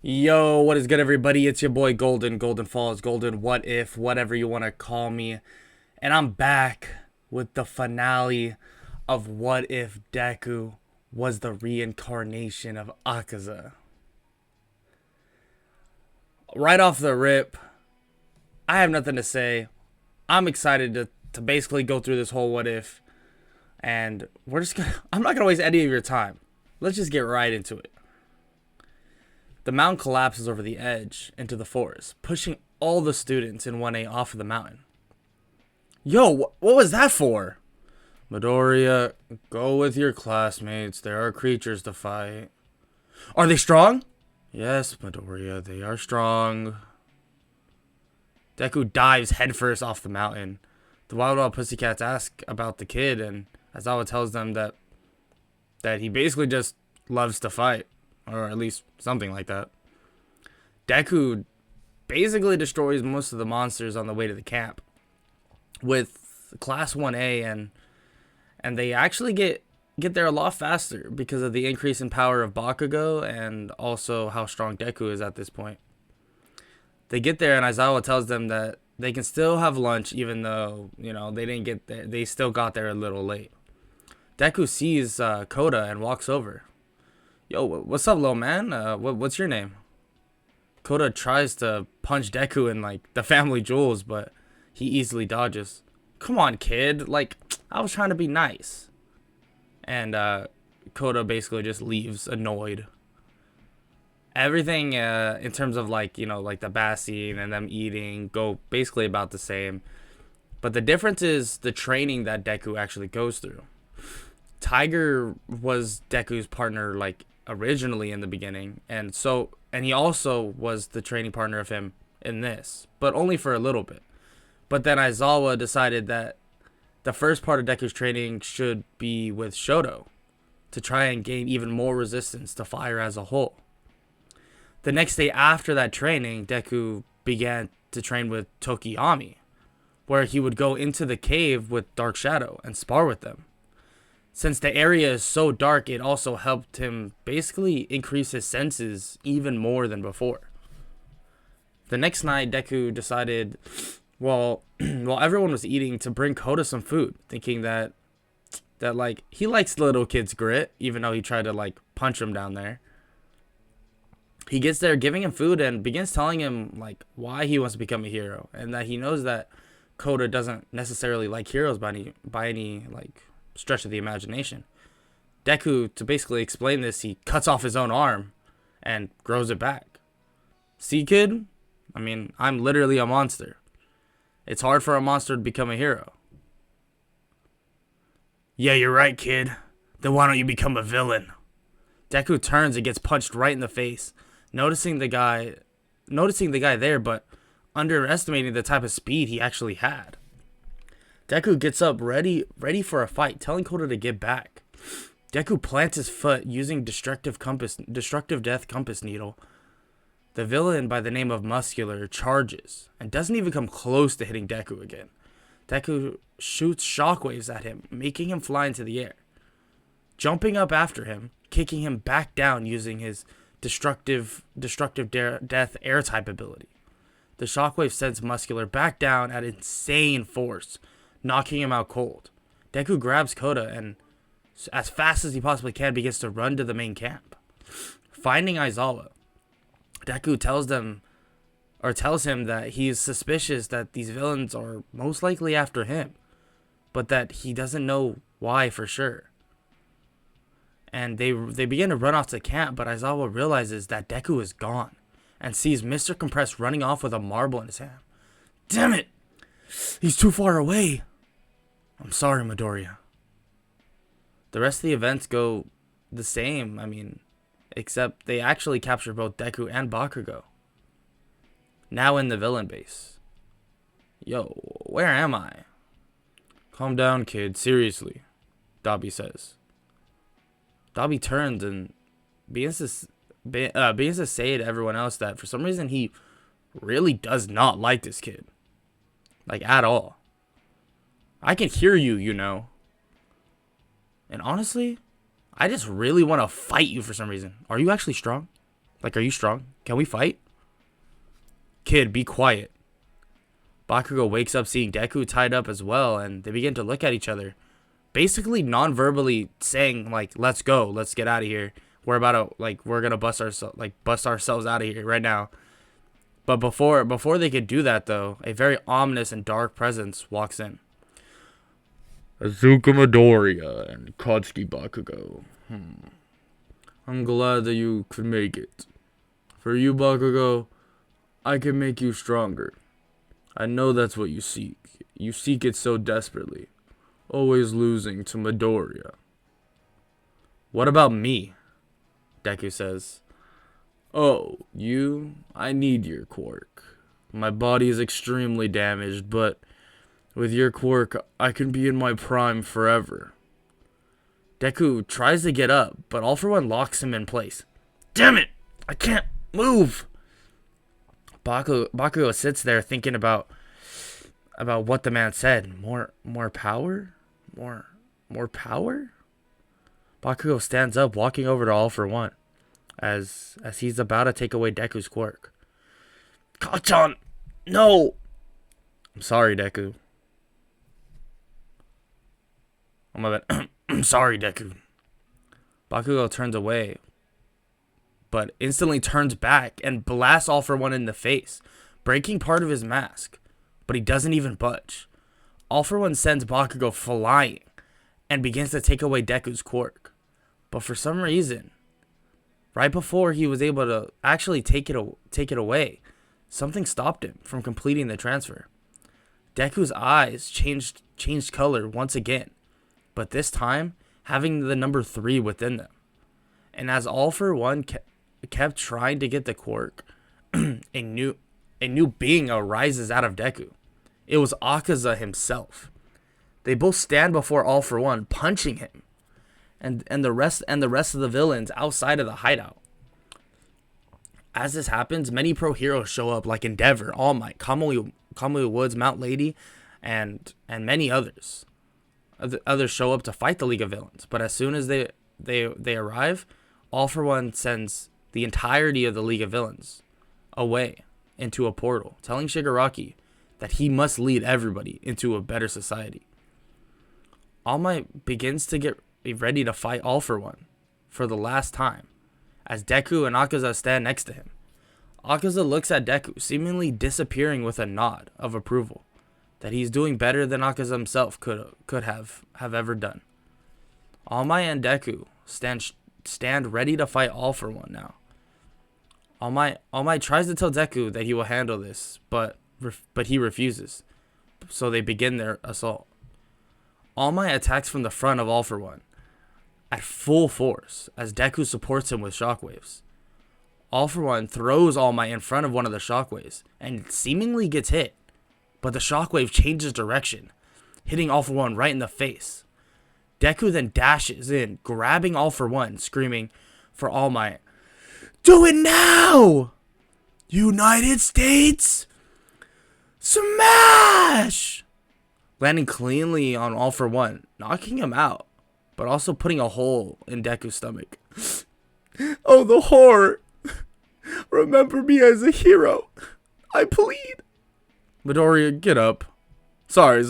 Yo, what is good, everybody? It's your boy Golden Falls, Golden What If, whatever you want to call me. And I'm back with the finale of What If Deku was the reincarnation of Akaza. Right off the rip, I have nothing to say. I'm excited to basically go through this whole What If. And I'm not gonna waste any of your time. Let's just get right into it. The mountain collapses over the edge into the forest, pushing all the students in 1A off of the mountain. Yo, what was that for? Midoriya, go with your classmates. There are creatures to fight. Are they strong? Yes, Midoriya, they are strong. Deku dives headfirst off the mountain. The Wild Pussycats ask about the kid, and Aizawa tells them that he basically just loves to fight. Or at least something like that. Deku basically destroys most of the monsters on the way to the camp with class 1A, and they actually get there a lot faster because of the increase in power of Bakugo and also how strong Deku is at this point. They get there and Aizawa tells them that they can still have lunch even though, they didn't get there. They still got there a little late. Deku sees Koda and walks over. Yo, what's up, little man? What's your name? Koda tries to punch Deku in, the family jewels, but he easily dodges. Come on, kid. I was trying to be nice. And, Koda basically just leaves, annoyed. Everything, in terms of, the bath scene and them eating, go basically about the same. But the difference is the training that Deku actually goes through. Tiger was Deku's partner, originally in the beginning, and he also was the training partner of him in this, but only for a little bit. But then Aizawa decided that the first part of Deku's training should be with Shoto to try and gain even more resistance to fire as a whole. The next day after that training, Deku began to train with Tokiyami, where he would go into the cave with Dark Shadow and spar with them. Since the area is so dark, it also helped him basically increase his senses even more than before. The next night, Deku decided, while everyone was eating, to bring Koda some food, thinking that he likes the little kid's grit, even though he tried to punch him down there. He gets there, giving him food, and begins telling him why he wants to become a hero, and that he knows that Koda doesn't necessarily like heroes by any stretch of the imagination. Deku, to basically explain this, he cuts off his own arm and grows it back. See, kid? I'm literally a monster. It's hard for a monster to become a hero. Yeah, you're right, kid. Then why don't you become a villain? Deku turns and gets punched right in the face, noticing the guy there, but underestimating the type of speed he actually had. Deku gets up ready for a fight, telling Koda to get back. Deku plants his foot using destructive death compass needle. The villain by the name of Muscular charges and doesn't even come close to hitting Deku again. Deku shoots shockwaves at him, making him fly into the air. Jumping up after him, kicking him back down using his destructive death air type ability. The shockwave sends Muscular back down at insane force, knocking him out cold. Deku grabs Koda and, as fast as he possibly can, begins to run to the main camp. Finding Aizawa, Deku tells him that he is suspicious that these villains are most likely after him, but that he doesn't know why for sure. And they begin to run off to camp, but Aizawa realizes that Deku is gone and sees Mr. Compress running off with a marble in his hand. Damn it! He's too far away. I'm sorry, Midoriya. The rest of the events go the same, except they actually capture both Deku and Bakugo. Now in the villain base. Yo, where am I? Calm down, kid, seriously, Dabi says. Dabi turns and begins to say to everyone else that for some reason he really does not like this kid. At all. I can hear you, And honestly, I just really want to fight you for some reason. Are you actually strong? Like, are you strong? Can we fight? Kid, be quiet. Bakugo wakes up seeing Deku tied up as well, and they begin to look at each other, basically non-verbally saying, like, let's go, let's get out of here. We're gonna bust ourselves out of here right now. But before they could do that, though, a very ominous and dark presence walks in. Azuka Midoriya and Katsuki Bakugo. I'm glad that you could make it. For you, Bakugo, I can make you stronger. I know that's what you seek. You seek it so desperately. Always losing to Midoriya. What about me? Deku says. Oh, you? I need your quirk. My body is extremely damaged, but with your quirk, I can be in my prime forever. Deku tries to get up, but All For One locks him in place. Damn it! I can't move! Bakugo sits there thinking about what the man said. More power? More power? Bakugo stands up, walking over to All For One, as he's about to take away Deku's quirk. Kachan! No! I'm sorry, Deku. Oh my bad. I'm sorry, Deku. Bakugo turns away, but instantly turns back and blasts All For One in the face, breaking part of his mask. But he doesn't even budge. All For One sends Bakugo flying and begins to take away Deku's quirk. But for some reason, right before he was able to actually take it away, something stopped him from completing the transfer. Deku's eyes changed color once again, but this time having the number 3 within them. And as All For One kept trying to get the quirk, a new being arises out of Deku. It was Akaza himself. They both stand before All For One, punching him, and the rest of the villains outside of the hideout. As this happens, many pro heroes show up, like Endeavor, All Might, Kamui Woods, Mount Lady, and many others. Others show up to fight the League of Villains, but as soon as they arrive, All For One sends the entirety of the League of Villains away into a portal, telling Shigaraki that he must lead everybody into a better society. All Might begins to get ready to fight All For One for the last time, as Deku and Akaza stand next to him. Akaza looks at Deku, seemingly disappearing with a nod of approval, that he's doing better than Akaza himself could have ever done. All Might and Deku stand ready to fight All For One now. All Might tries to tell Deku that he will handle this, but he refuses. So they begin their assault. All Might attacks from the front of All For One at full force as Deku supports him with shockwaves. All For One throws All Might in front of one of the shockwaves and seemingly gets hit, but the shockwave changes direction, hitting All For One right in the face. Deku then dashes in, grabbing All For One, screaming for All Might, "Do it now! United States! Smash!" Landing cleanly on All For One, knocking him out, but also putting a hole in Deku's stomach. Oh, the horror! Remember me as a hero. I plead. Midoriya, get up. Sorry.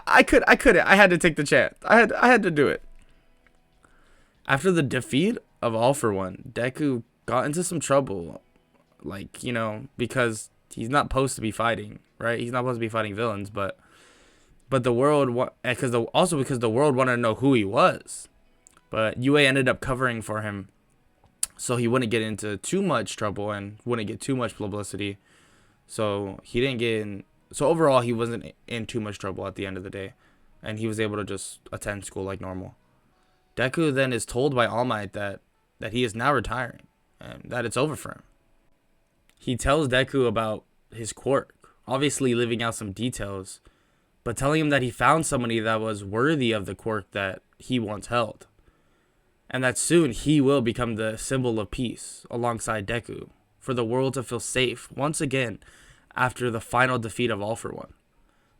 I couldn't. I had to take the chance. I had to do it. After the defeat of All For One, Deku got into some trouble, because he's not supposed to be fighting, right? He's not supposed to be fighting villains, but the world, because the world wanted to know who he was. But UA ended up covering for him, so he wouldn't get into too much trouble and wouldn't get too much publicity. So he didn't get in. So overall, he wasn't in too much trouble at the end of the day, and he was able to just attend school like normal. Deku then is told by All Might that he is now retiring and that it's over for him. He tells Deku about his quirk, obviously leaving out some details, but telling him that he found somebody that was worthy of the quirk that he once held, and that soon he will become the symbol of peace alongside Deku, for the world to feel safe once again after the final defeat of All For One.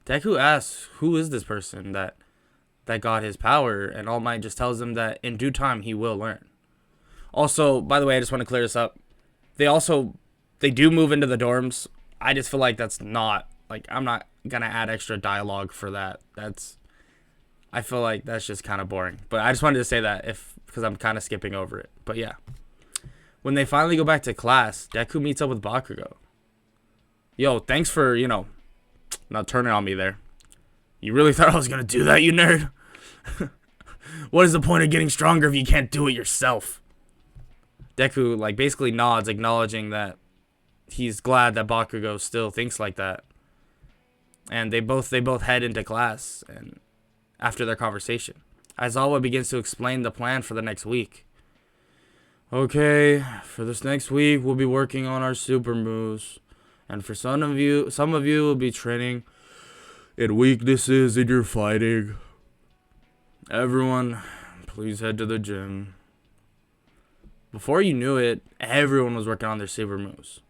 Deku asks who is this person that got his power, and All Might just tells him that in due time he will learn. Also, by the way, I just want to clear this up. They do move into the dorms. I just feel like that's not, like, I'm not gonna add extra dialogue for that. I feel like that's just kind of boring. But I just wanted to say that because I'm kind of skipping over it. But yeah. When they finally go back to class, Deku meets up with Bakugo. Yo, thanks for, not turning on me there. You really thought I was going to do that, you nerd? What is the point of getting stronger if you can't do it yourself? Deku, like, basically nods, acknowledging that he's glad that Bakugo still thinks like that. And they both head into class and after their conversation. Aizawa begins to explain the plan for the next week. Okay, for this next week, we'll be working on our super moves. And for some of you will be training in weaknesses in your fighting. Everyone, please head to the gym. Before you knew it, everyone was working on their super moves.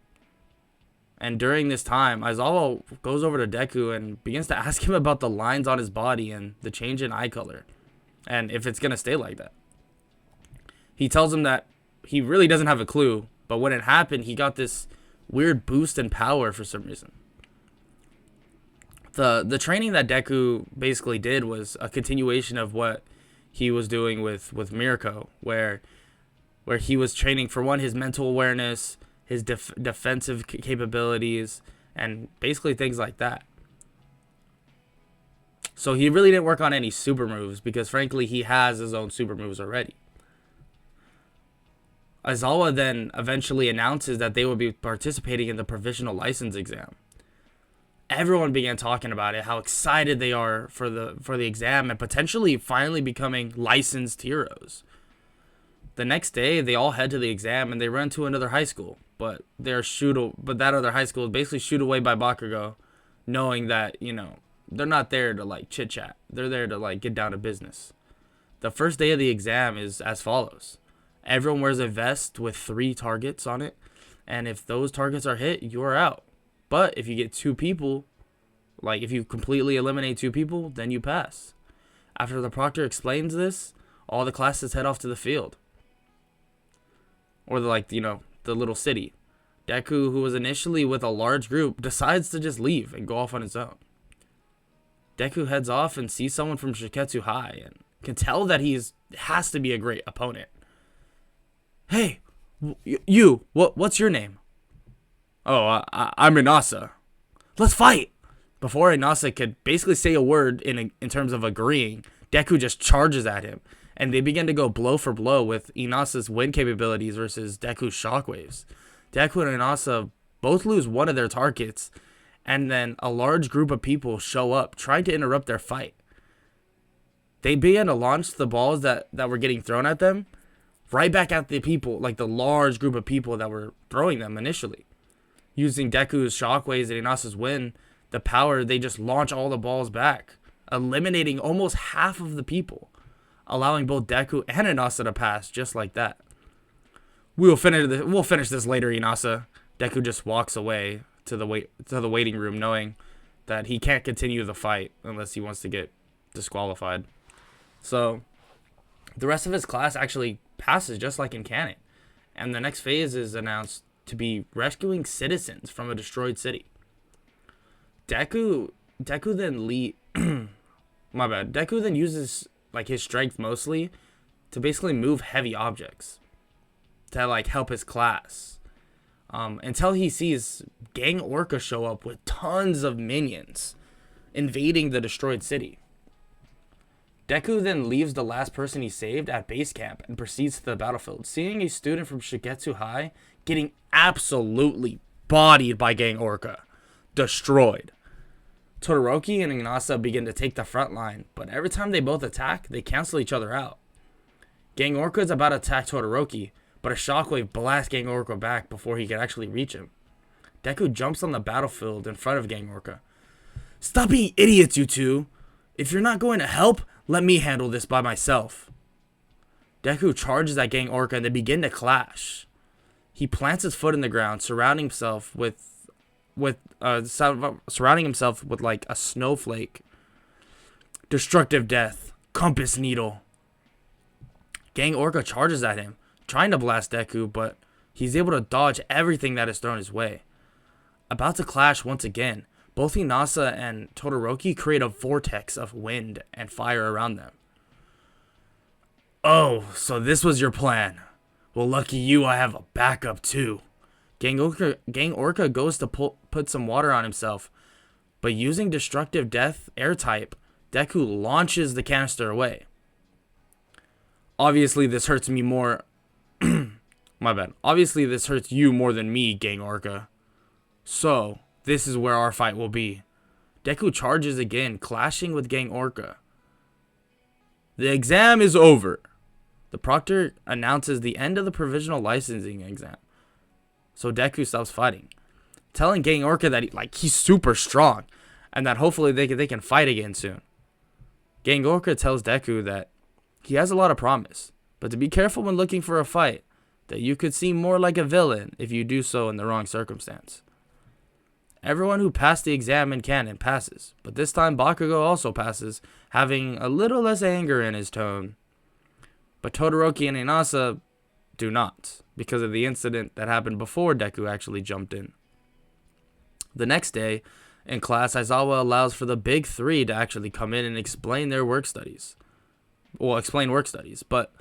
And during this time, Aizawa goes over to Deku and begins to ask him about the lines on his body and the change in eye color. And if it's going to stay like that. He tells him that he really doesn't have a clue. But when it happened, he got this weird boost in power for some reason. The training that Deku basically did was a continuation of what he was doing with Mirko. Where he was training, for one, his mental awareness, his defensive capabilities, and basically things like that. So he really didn't work on any super moves because, frankly, he has his own super moves already. Aizawa then eventually announces that they will be participating in the provisional license exam. Everyone began talking about it, how excited they are for the exam and potentially finally becoming licensed heroes. The next day, they all head to the exam and they run to another high school, but that other high school is basically shooed away by Bakugo, knowing that, they're not there to, like, chit-chat. They're there to, like, get down to business. The first day of the exam is as follows. Everyone wears a vest with 3 targets on it, and if those targets are hit, you're out. But if you get 2 people, like if you completely eliminate 2 people, then you pass. After the proctor explains this, all the classes head off to the field. Or the little city. Deku, who was initially with a large group, decides to just leave and go off on his own. Deku heads off and sees someone from Shiketsu High and can tell that has to be a great opponent. Hey, what's your name? Oh, I'm Inasa. Let's fight! Before Inasa could basically say a word in terms of agreeing, Deku just charges at him, and they begin to go blow for blow with Inasa's wind capabilities versus Deku's shockwaves. Deku and Inasa both lose one of their targets, and then a large group of people show up trying to interrupt their fight. They began to launch the balls that were getting thrown at them right back at the people, like the large group of people that were throwing them initially. Using Deku's shockwaves and Inasa's wind, the power, they just launch all the balls back, eliminating almost half of the people, allowing both Deku and Inasa to pass just like that. We'll finish this later, Inasa. Deku just walks away to the waiting room, knowing that he can't continue the fight unless he wants to get disqualified. So the rest of his class actually passes just like in canon, and the next phase is announced to be rescuing citizens from a destroyed city. Deku then uses like his strength mostly to basically move heavy objects to like help his class, until he sees Gang Orca show up with tons of minions invading the destroyed city. Deku then leaves the last person he saved at base camp and proceeds to the battlefield, seeing a student from Shigetsu High getting absolutely bodied by Gang Orca. Destroyed. Todoroki and Inasa begin to take the front line, but every time they both attack, they cancel each other out. Gang Orca is about to attack Todoroki, but a shockwave blasts Gang Orca back before he can actually reach him. Deku jumps on the battlefield in front of Gang Orca. Stop being idiots, you two! If you're not going to help, let me handle this by myself. Deku charges at Gang Orca and they begin to clash. He plants his foot in the ground, surrounding himself with like a snowflake. Destructive death. Compass needle. Gang Orca charges at him, trying to blast Deku, but He's able to dodge everything that is thrown his way. About to clash once again, both Hinata and Todoroki create a vortex of wind and fire around them. Oh, so this was your plan. Well, lucky you, I have a backup too. Gang Orca goes to put some water on himself, but using Destructive Death air type, Deku launches the canister away. Obviously, this hurts me more. My bad. Obviously, this hurts you more than me, Gang Orca. So, this is where our fight will be. Deku charges again, clashing with Gang Orca. The exam is over. The proctor announces the end of the provisional licensing exam. So Deku stops fighting, telling Gang Orca that he's super strong and that hopefully they can fight again soon. Gang Orca tells Deku that he has a lot of promise, but to be careful when looking for a fight, that you could seem more like a villain if you do so in the wrong circumstance. Everyone who passed the exam in canon passes, but this time Bakugo also passes, having a little less anger in his tone. But Todoroki and Inasa do not, because of the incident that happened before Deku actually jumped in. The next day, in class, Aizawa allows for the big three to actually come in and explain their work studies. Well, explain work studies, but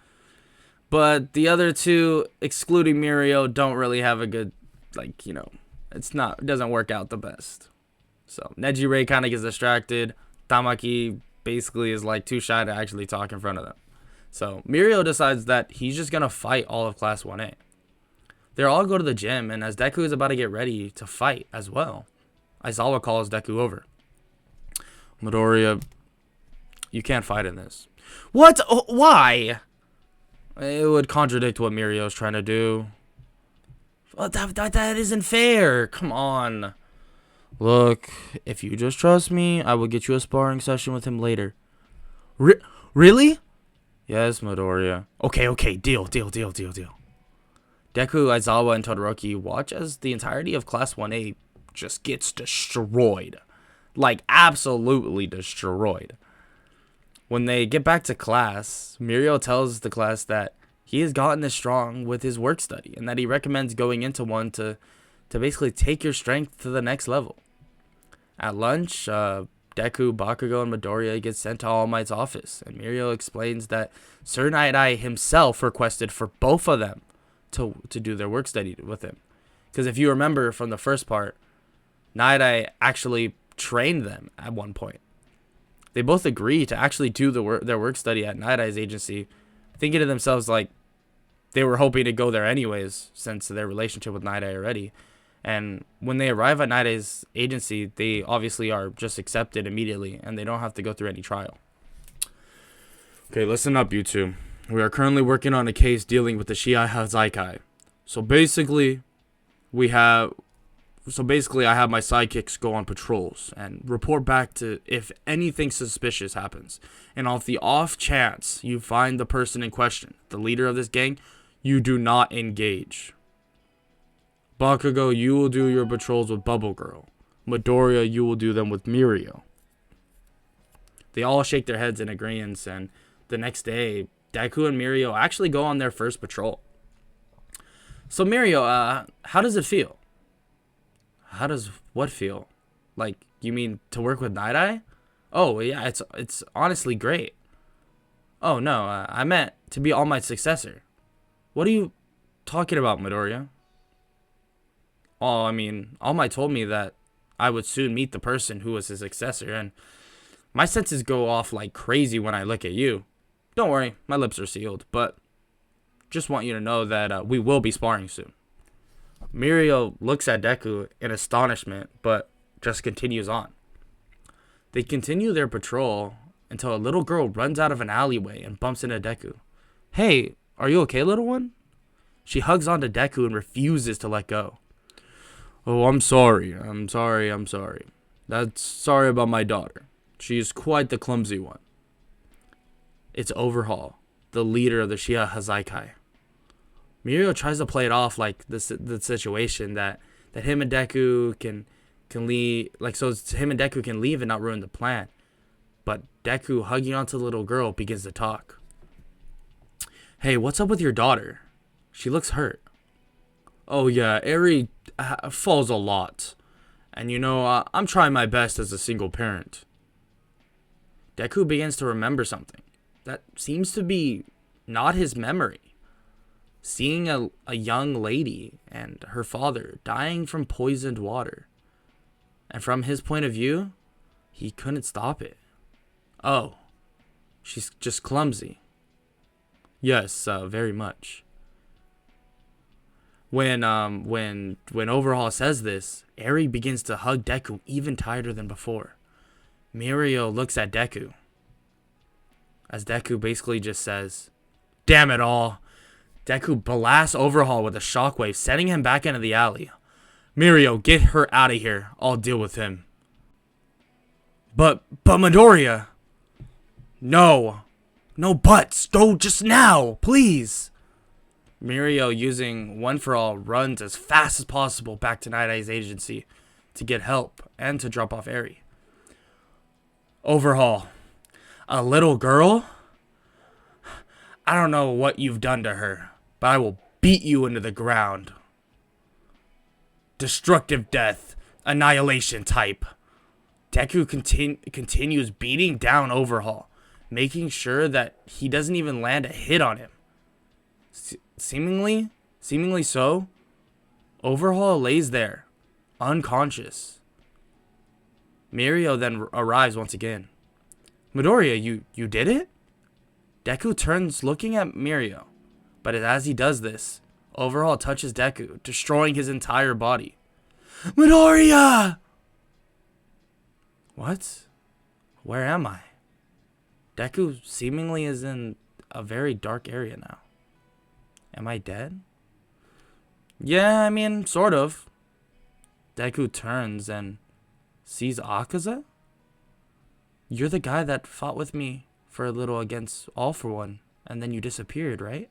the other two, excluding Mirio, don't really have a good, it doesn't work out the best. So Nejire kind of gets distracted. Tamaki basically is too shy to actually talk in front of them. So Mirio decides that he's just gonna fight all of Class 1A. They all go to the gym, and as Deku is about to get ready to fight as well, Aizawa calls Deku over. Midoriya, you can't fight in this. What? Why? It would contradict what Mirio is trying to do. Well, that isn't fair. Come on. Look, if you just trust me, I will get you a sparring session with him later. Really? Yes, Midoriya. Okay, deal. Deku, Aizawa, and Todoroki watch as the entirety of Class 1A just gets destroyed. Absolutely destroyed. When they get back to class, Mirio tells the class that he has gotten this strong with his work study and that he recommends going into one to basically take your strength to the next level. At lunch, Deku, Bakugo, and Midoriya get sent to All Might's office, and Mirio explains that Sir Night himself requested for both of them to do their work study with him. Because if you remember from the first part, Night actually trained them at one point. They both agree to actually do their work study at Night Eye's agency, thinking to themselves they were hoping to go there anyways since their relationship with Night Eye already. And when they arrive at Night Eye's agency, they obviously are just accepted immediately, and they don't have to go through any trial. Okay, listen up, you two. We are currently working on a case dealing with the Shiai Hazaikai. So basically, I have my sidekicks go on patrols and report back to if anything suspicious happens. And off the off chance you find the person in question, the leader of this gang, you do not engage. Bakugo, you will do your patrols with Bubble Girl. Midoriya, you will do them with Mirio. They all shake their heads in agreement, and the next day, Deku and Mirio actually go on their first patrol. So Mirio, how does it feel? How does what feel? You mean to work with Night Eye? Oh, yeah, it's honestly great. Oh, no, I meant to be All Might's successor. What are you talking about, Midoriya? Oh, I mean, All Might told me that I would soon meet the person who was his successor, and my senses go off like crazy when I look at you. Don't worry, my lips are sealed, but just want you to know that we will be sparring soon. Mirio looks at Deku in astonishment, but just continues on. They continue their patrol until a little girl runs out of an alleyway and bumps into Deku. Hey, are you okay, little one? She hugs onto Deku and refuses to let go. Oh, I'm sorry. That's sorry about my daughter. She's quite the clumsy one. It's Overhaul, the leader of the Shiai Hazaikai. Mirio tries to play it off like the situation that him and Deku can leave, so him and Deku can leave and not ruin the plan. But Deku, hugging onto the little girl, begins to talk. Hey, what's up with your daughter? She looks hurt. Oh yeah, Eri falls a lot. And I'm trying my best as a single parent. Deku begins to remember something that seems to be not his memory. Seeing a young lady and her father dying from poisoned water. And from his point of view, he couldn't stop it. Oh, she's just clumsy. Yes, very much. When Overhaul says this, Eri begins to hug Deku even tighter than before. Mirio looks at Deku, as Deku basically just says, "Damn it all." Deku blasts Overhaul with a shockwave, sending him back into the alley. "Mirio, get her out of here. I'll deal with him." But Midoriya. No. No buts. Go just now, please. Mirio, using One For All, runs as fast as possible back to Night Eye's agency to get help and to drop off Eri. Overhaul. A little girl? I don't know what you've done to her, but I will beat you into the ground. Destructive death. Annihilation type. Deku continues beating down Overhaul, making sure that he doesn't even land a hit on him. Seemingly so, Overhaul lays there, unconscious. Mirio then arrives once again. Midoriya, you did it? Deku turns looking at Mirio, but as he does this, Overhaul touches Deku, destroying his entire body. Midoriya! What? Where am I? Deku seemingly is in a very dark area now. Am I dead? Yeah, I mean, sort of. Deku turns and sees Akaza? You're the guy that fought with me for a little against All For One, and then you disappeared, right?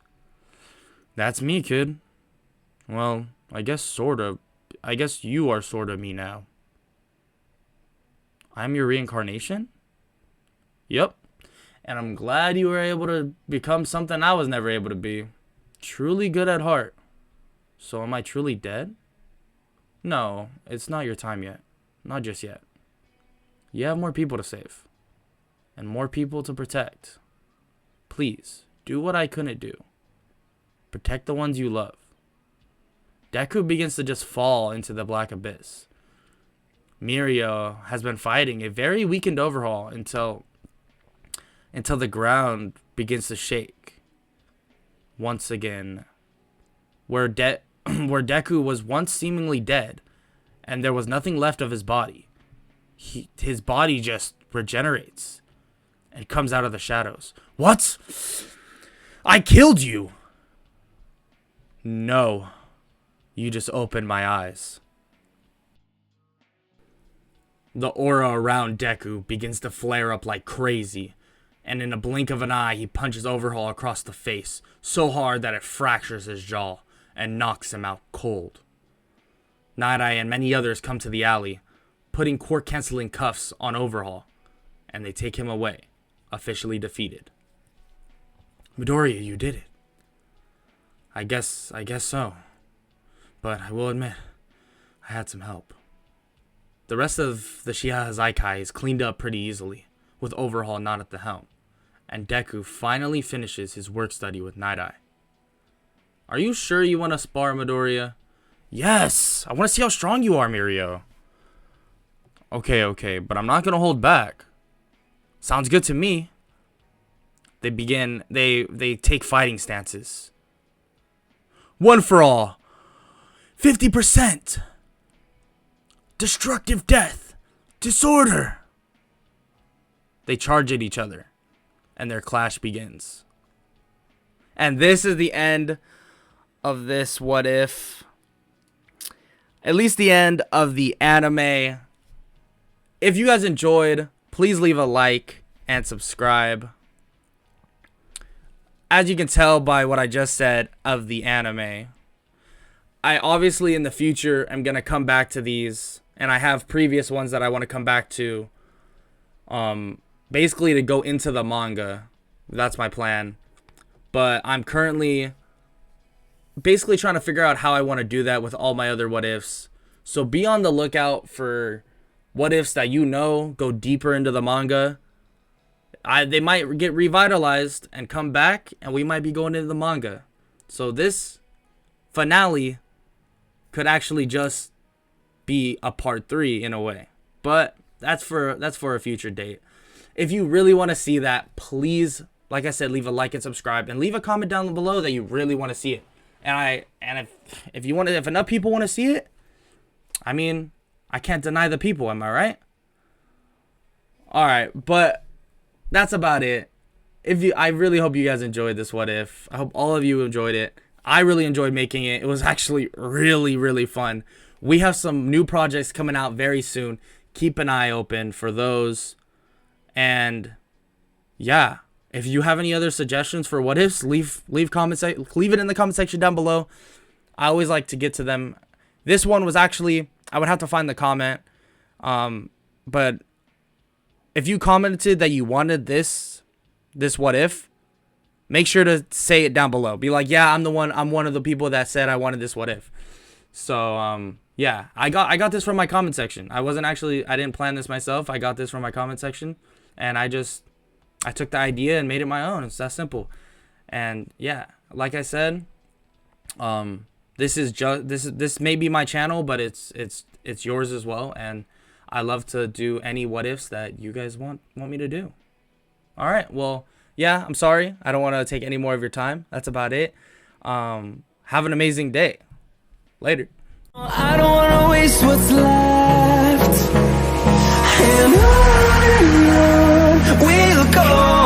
That's me, kid. Well, I guess sort of. I guess you are sort of me now. I'm your reincarnation? Yep. And I'm glad you were able to become something I was never able to be. Truly good at heart. So am I truly dead? No, it's not your time yet. Not just yet. You have more people to save. And more people to protect. Please, do what I couldn't do. Protect the ones you love. Deku begins to just fall into the black abyss. Mirio has been fighting a very weakened Overhaul until the ground begins to shake. Once again, where Deku was once seemingly dead, and there was nothing left of his body, his body just regenerates and comes out of the shadows. What? I killed you! No, you just opened my eyes. The aura around Deku begins to flare up like crazy, and in a blink of an eye, he punches Overhaul across the face, so hard that it fractures his jaw and knocks him out cold. Night Eye and many others come to the alley, putting court-canceling cuffs on Overhaul, and they take him away, officially defeated. Midoriya, you did it. I guess so. But I will admit, I had some help. The rest of the Shiha Hazaikai is cleaned up pretty easily, with Overhaul not at the helm, and Deku finally finishes his work study with Night Eye. Are you sure you want to spar, Midoriya? Yes! I want to see how strong you are, Mirio. Okay, but I'm not going to hold back. Sounds good to me. They take fighting stances. One for all. 50%. Destructive death. Disorder. They charge at each other, and their clash begins. And this is the end of this What If. At least the end of the anime. If you guys enjoyed, please leave a like and subscribe. As you can tell by what I just said of the anime, I obviously in the future am going to come back to these, and I have previous ones that I want to come back to. Basically to go into the manga. That's my plan. But I'm currently basically trying to figure out how I want to do that with all my other what ifs. So be on the lookout for what ifs that go deeper into the manga. They might get revitalized and come back, and we might be going into the manga. So this finale could actually just be a part 3 in a way. But that's for a future date. If you really want to see that, please, like I said, leave a like and subscribe, and leave a comment down below that you really want to see it. And if enough people want to see it, I mean, I can't deny the people, am I right? All right, but that's about it. I really hope you guys enjoyed this what if. I hope all of you enjoyed it. I really enjoyed making it. It was actually really, really fun. We have some new projects coming out very soon. Keep an eye open for those. And yeah, if you have any other suggestions for what ifs, leave it in the comment section down below. I always like to get to them. This one was actually, I would have to find the comment. But if you commented that you wanted this what if, make sure to say it down below. Be like, yeah, I'm one of the people that said I wanted this what if. So yeah, I got this from my comment section. I didn't plan this myself. I got this from my comment section, and I took the idea and made it my own. It's that simple. And yeah, like I said, this may be my channel, but it's yours as well, and I love to do any what ifs that you guys want me to do. All right, well, yeah, I'm sorry. I don't want to take any more of your time. That's about it. Have an amazing day. Later. I don't want to waste what's left, and on we'll go.